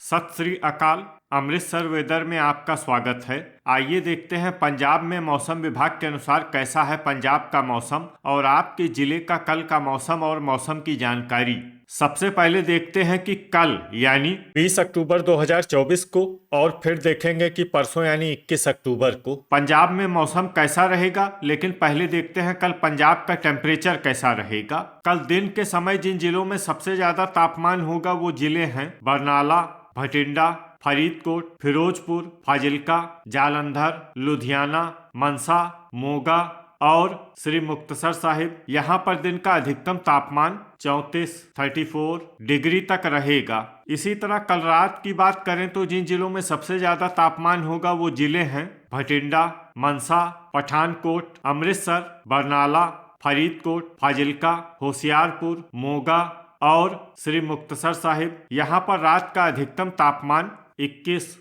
सत श्री अकाल। अमृतसर वेदर में आपका स्वागत है। आइए देखते हैं पंजाब में मौसम विभाग के अनुसार कैसा है पंजाब का मौसम और आपके जिले का कल का मौसम और मौसम की जानकारी। सबसे पहले देखते हैं कि कल यानी 20 अक्टूबर 2024 को और फिर देखेंगे कि परसों यानी 21 अक्टूबर को पंजाब में मौसम कैसा रहेगा। लेकिन पहले देखते हैं कल पंजाब का टेम्परेचर कैसा रहेगा। कल दिन के समय जिन जिलों में सबसे ज्यादा तापमान होगा वो जिले हैं बरनाला, भटिंडा, फरीदकोट, फिरोजपुर, फाजिल्का, जालंधर, लुधियाना, मनसा, मोगा और श्री मुक्तसर साहिब। यहाँ पर दिन का अधिकतम तापमान 34 डिग्री तक रहेगा। इसी तरह कल रात की बात करें तो जिन जिलों में सबसे ज्यादा तापमान होगा वो जिले हैं भटिंडा, मनसा, पठानकोट, अमृतसर, बरनाला, फरीदकोट, फाजिल्का, होशियारपुर, मोगा और श्री मुक्तसर साहिब। यहाँ पर रात का अधिकतम तापमान 21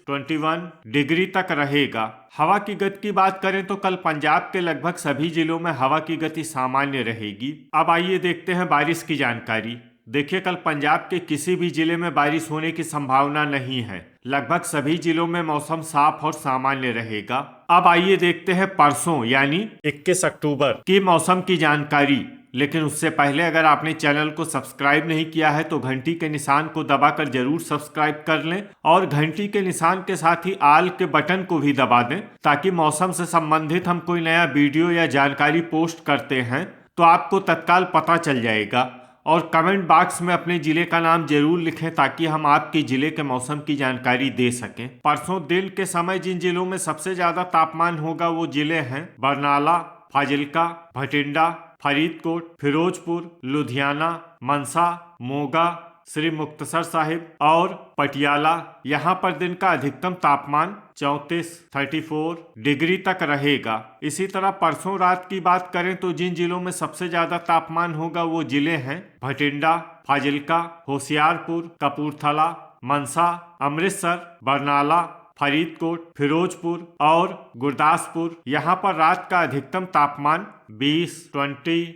डिग्री तक रहेगा। हवा की गति की बात करें तो कल पंजाब के लगभग सभी जिलों में हवा की गति सामान्य रहेगी। अब आइए देखते हैं बारिश की जानकारी। देखिए, कल पंजाब के किसी भी जिले में बारिश होने की संभावना नहीं है। लगभग सभी जिलों में मौसम साफ और सामान्य रहेगा। अब आइए देखते हैं परसों यानी 21 अक्टूबर की मौसम की जानकारी। लेकिन उससे पहले अगर आपने चैनल को सब्सक्राइब नहीं किया है तो घंटी के निशान को दबाकर जरूर सब्सक्राइब कर लें और घंटी के निशान के साथ ही आल के बटन को भी दबा दें ताकि मौसम से संबंधित हम कोई नया वीडियो या जानकारी पोस्ट करते हैं तो आपको तत्काल पता चल जाएगा। और कमेंट बॉक्स में अपने जिले का नाम जरूर लिखें ताकि हम आपके जिले के मौसम की जानकारी दे सकें। परसों दिन के समय जिन जिलों में सबसे ज्यादा तापमान होगा वो जिले हैं बरनाला, फाजिल्का, भटिंडा, फरीदकोट, फिरोजपुर, लुधियाना, मनसा, मोगा, श्री मुक्तसर साहिब और पटियाला। यहाँ पर दिन का अधिकतम तापमान 34 डिग्री तक रहेगा। इसी तरह परसों रात की बात करें तो जिन जिलों में सबसे ज्यादा तापमान होगा वो जिले हैं भटिंडा, फाजिल्का, होशियारपुर, कपूरथला, मनसा, अमृतसर, बरनाला, फरीदकोट, फिरोजपुर और गुरदासपुर। यहाँ पर रात का अधिकतम तापमान 20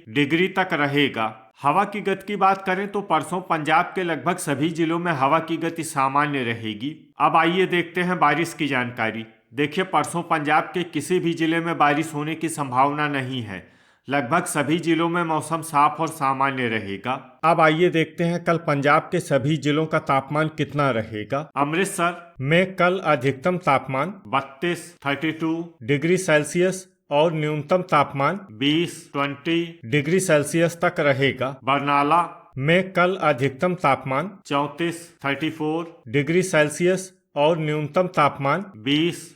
डिग्री तक रहेगा। हवा की गति की बात करें तो परसों पंजाब के लगभग सभी जिलों में हवा की गति सामान्य रहेगी। अब आइए देखते हैं बारिश की जानकारी। देखिए, परसों पंजाब के किसी भी जिले में बारिश होने की संभावना नहीं है। लगभग सभी जिलों में मौसम साफ और सामान्य रहेगा। अब आइए देखते हैं कल पंजाब के सभी जिलों का तापमान कितना रहेगा। अमृतसर में कल अधिकतम तापमान 32 डिग्री सेल्सियस और न्यूनतम तापमान 20 डिग्री सेल्सियस तक रहेगा। बरनाला में कल अधिकतम तापमान 34 डिग्री सेल्सियस और न्यूनतम तापमान 20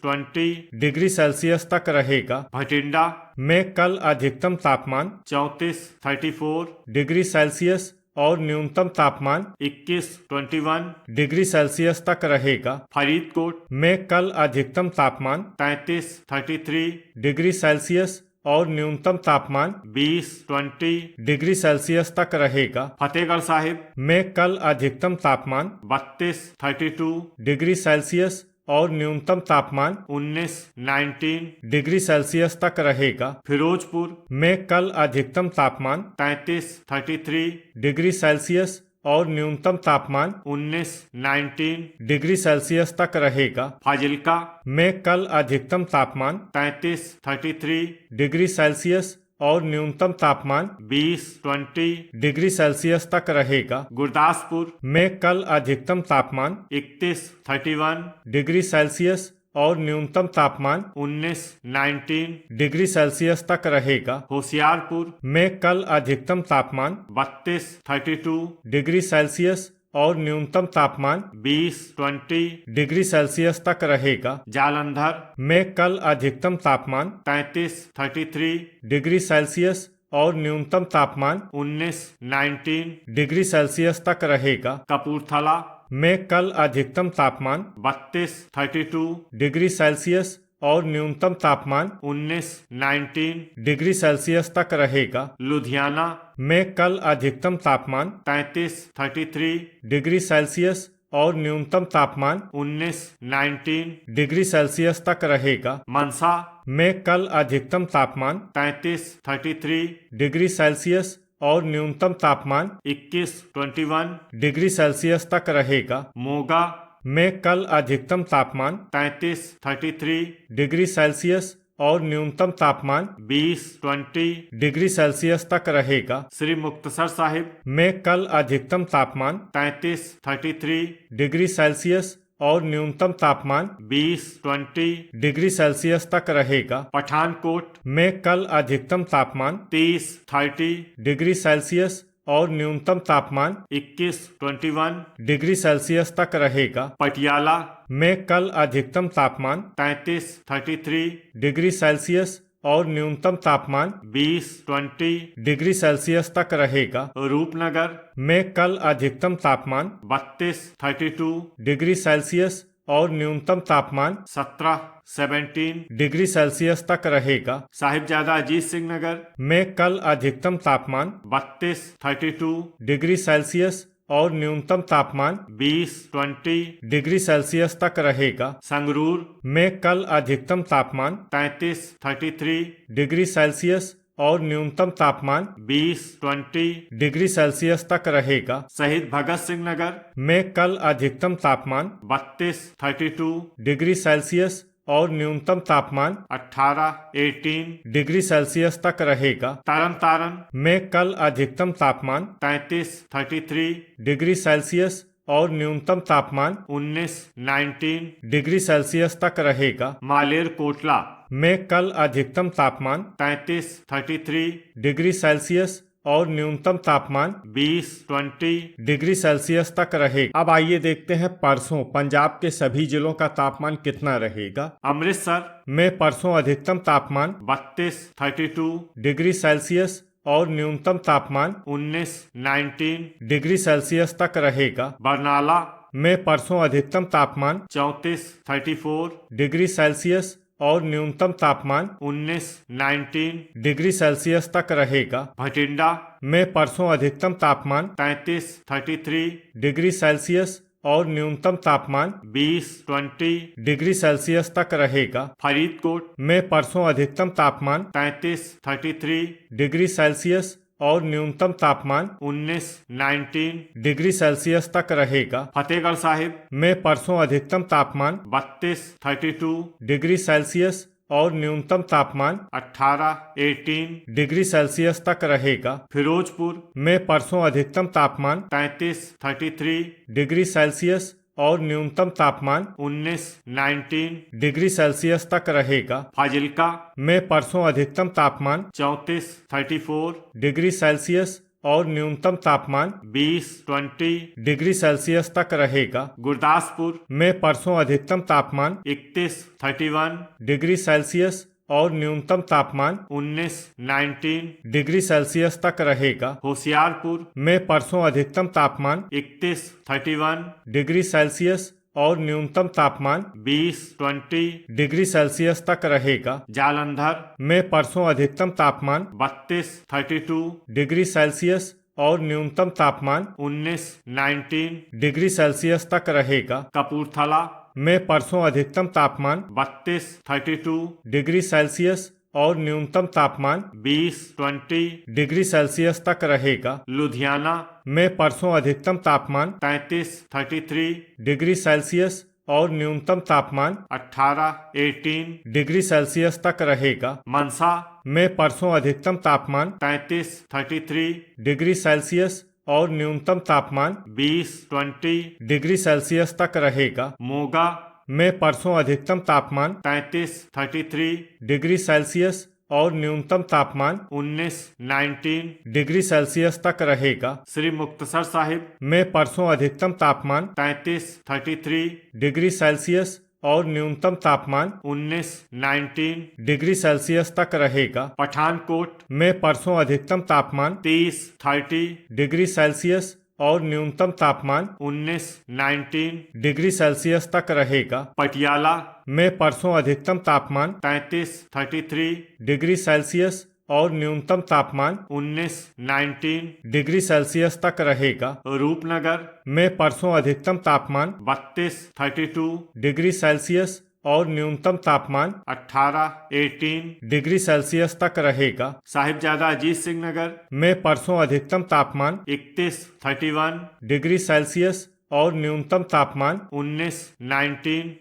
डिग्री सेल्सियस तक रहेगा। भटिंडा में कल अधिकतम तापमान 34 डिग्री सेल्सियस और न्यूनतम तापमान 21 डिग्री सेल्सियस तक रहेगा। फरीदकोट में कल अधिकतम तापमान 33 डिग्री सेल्सियस और न्यूनतम तापमान 20 डिग्री सेल्सियस तक रहेगा। फतेहगढ़ साहिब में कल अधिकतम तापमान 32 डिग्री सेल्सियस और न्यूनतम तापमान 19 डिग्री सेल्सियस तक रहेगा। फिरोजपुर में कल अधिकतम तापमान 33 डिग्री सेल्सियस और न्यूनतम तापमान 19 डिग्री सेल्सियस तक रहेगा। फाजिल्का में कल अधिकतम तापमान 33 डिग्री सेल्सियस और न्यूनतम तापमान 20 डिग्री सेल्सियस तक रहेगा। गुरदासपुर में कल अधिकतम तापमान 31 डिग्री सेल्सियस और न्यूनतम तापमान 19 डिग्री सेल्सियस तक रहेगा। होशियारपुर में कल अधिकतम तापमान 32 डिग्री सेल्सियस और न्यूनतम तापमान 20 डिग्री सेल्सियस तक रहेगा। जालंधर में कल अधिकतम तापमान 33 डिग्री सेल्सियस और न्यूनतम तापमान 19 डिग्री सेल्सियस तक रहेगा। कपूरथला में कल अधिकतम तापमान 32 डिग्री सेल्सियस और न्यूनतम तापमान 19 डिग्री सेल्सियस तक रहेगा। लुधियाना में कल अधिकतम तापमान 33 डिग्री सेल्सियस और न्यूनतम तापमान 19 डिग्री सेल्सियस तक रहेगा। मनसा में कल अधिकतम तापमान 33 डिग्री सेल्सियस और न्यूनतम तापमान 21 डिग्री सेल्सियस तक रहेगा। मोगा में कल अधिकतम तापमान 33 डिग्री सेल्सियस और न्यूनतम तापमान 20 डिग्री सेल्सियस तक रहेगा। श्री मुक्तसर साहिब में कल अधिकतम तापमान 33 डिग्री सेल्सियस और न्यूनतम तापमान 20 डिग्री सेल्सियस तक रहेगा। पठानकोट में कल अधिकतम तापमान 30 डिग्री सेल्सियस और न्यूनतम तापमान 21 डिग्री सेल्सियस तक रहेगा। पटियाला में कल अधिकतम तापमान 33 डिग्री सेल्सियस और न्यूनतम तापमान 20 डिग्री सेल्सियस तक रहेगा। रूपनगर में कल अधिकतम तापमान 32 डिग्री सेल्सियस और न्यूनतम तापमान 17 डिग्री सेल्सियस तक रहेगा। साहिबजादा अजीत सिंह नगर में कल अधिकतम तापमान 32 डिग्री सेल्सियस और न्यूनतम तापमान 20 डिग्री सेल्सियस तक रहेगा। संगरूर में कल अधिकतम तापमान 33 डिग्री सेल्सियस और न्यूनतम तापमान 20 डिग्री सेल्सियस तक रहेगा। शहीद भगत सिंह नगर में कल अधिकतम तापमान 32 डिग्री सेल्सियस और न्यूनतम तापमान 18 डिग्री सेल्सियस तक रहेगा। तरन तारण में कल अधिकतम तापमान 33 डिग्री सेल्सियस और न्यूनतम तापमान 19 डिग्री सेल्सियस तक रहेगा। मालेर कोटला में कल अधिकतम तापमान 33 डिग्री सेल्सियस और न्यूनतम तापमान 20 डिग्री सेल्सियस तक रहेगा। अब आइए देखते हैं परसों पंजाब के सभी जिलों का तापमान कितना रहेगा। अमृतसर में परसों अधिकतम तापमान 32 डिग्री सेल्सियस और न्यूनतम तापमान 19 डिग्री सेल्सियस तक रहेगा। बरनाला में परसों अधिकतम तापमान 34 डिग्री सेल्सियस और न्यूनतम तापमान 19 डिग्री सेल्सियस तक रहेगा। भटिंडा में परसों अधिकतम तापमान 33 डिग्री सेल्सियस और न्यूनतम तापमान 20 डिग्री सेल्सियस तक रहेगा। फरीदकोट में परसों अधिकतम तापमान 33 डिग्री सेल्सियस और न्यूनतम तापमान 19 डिग्री सेल्सियस तक रहेगा। फतेहगढ़ साहिब में परसों अधिकतम तापमान 32 डिग्री सेल्सियस और न्यूनतम तापमान 18 डिग्री सेल्सियस तक रहेगा। फिरोजपुर में परसों अधिकतम तापमान 33 डिग्री सेल्सियस और न्यूनतम तापमान 19 डिग्री सेल्सियस तक रहेगा। फाजिल्का में परसों अधिकतम तापमान 34 डिग्री सेल्सियस और न्यूनतम तापमान 20 डिग्री सेल्सियस तक रहेगा। गुरदासपुर में परसों अधिकतम तापमान 31 डिग्री सेल्सियस और न्यूनतम तापमान 19 डिग्री सेल्सियस तक रहेगा। होशियारपुर में परसों अधिकतम तापमान 31 डिग्री सेल्सियस और न्यूनतम तापमान 20 डिग्री सेल्सियस तक रहेगा। जालंधर में परसों अधिकतम तापमान 32 डिग्री सेल्सियस और न्यूनतम तापमान 19 डिग्री सेल्सियस तक रहेगा। कपूरथला में परसों अधिकतम तापमान 32 डिग्री सेल्सियस और न्यूनतम तापमान 20 डिग्री सेल्सियस तक रहेगा। लुधियाना में परसों अधिकतम तापमान 33 डिग्री सेल्सियस और न्यूनतम तापमान 18 डिग्री सेल्सियस तक रहेगा। मनसा में परसों अधिकतम तापमान 33 डिग्री सेल्सियस और न्यूनतम तापमान 20 डिग्री सेल्सियस तक रहेगा। मोगा में परसों अधिकतम तापमान 33 डिग्री सेल्सियस और न्यूनतम तापमान 19 डिग्री सेल्सियस तक रहेगा। श्री मुक्तसर साहिब में परसों अधिकतम तापमान 33 डिग्री सेल्सियस और न्यूनतम तापमान 19 डिग्री सेल्सियस तक रहेगा। पठानकोट में परसों अधिकतम तापमान 30 डिग्री सेल्सियस और न्यूनतम तापमान 19 डिग्री सेल्सियस तक रहेगा। पटियाला में परसों अधिकतम तापमान 33 डिग्री सेल्सियस और न्यूनतम तापमान 19 डिग्री सेल्सियस तक रहेगा। रूपनगर में परसों अधिकतम तापमान 32 डिग्री सेल्सियस और न्यूनतम तापमान 18 डिग्री सेल्सियस तक रहेगा। साहिबजादा अजीत सिंह नगर में परसों अधिकतम तापमान 31 डिग्री सेल्सियस और न्यूनतम तापमान 19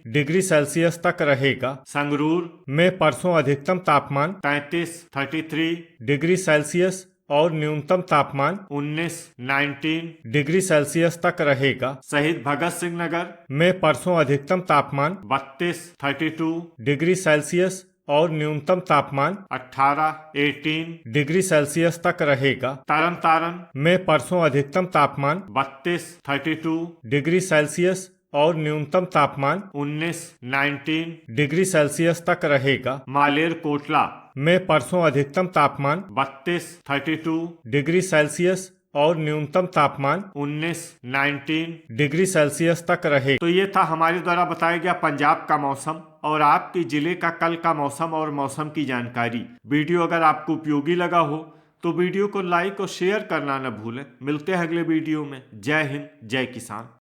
डिग्री सेल्सियस तक रहेगा। संगरूर में परसों अधिकतम तापमान 33 डिग्री सेल्सियस और न्यूनतम तापमान 19 डिग्री सेल्सियस तक रहेगा। शहीद भगत सिंह नगर में परसों अधिकतम तापमान 32 डिग्री सेल्सियस और न्यूनतम तापमान 18 डिग्री सेल्सियस तक रहेगा। तरन तारण में परसों अधिकतम तापमान 32 डिग्री सेल्सियस और न्यूनतम तापमान 19 डिग्री सेल्सियस तक रहेगा। मालेर कोटला में परसों अधिकतम तापमान 32 डिग्री सेल्सियस और न्यूनतम तापमान 19 डिग्री सेल्सियस तक रहे। तो ये था हमारे द्वारा बताया गया पंजाब का मौसम और आपके जिले का कल का मौसम और मौसम की जानकारी। वीडियो अगर आपको उपयोगी लगा हो तो वीडियो को लाइक और शेयर करना न भूलें। मिलते हैं अगले वीडियो में। जय हिंद, जय किसान।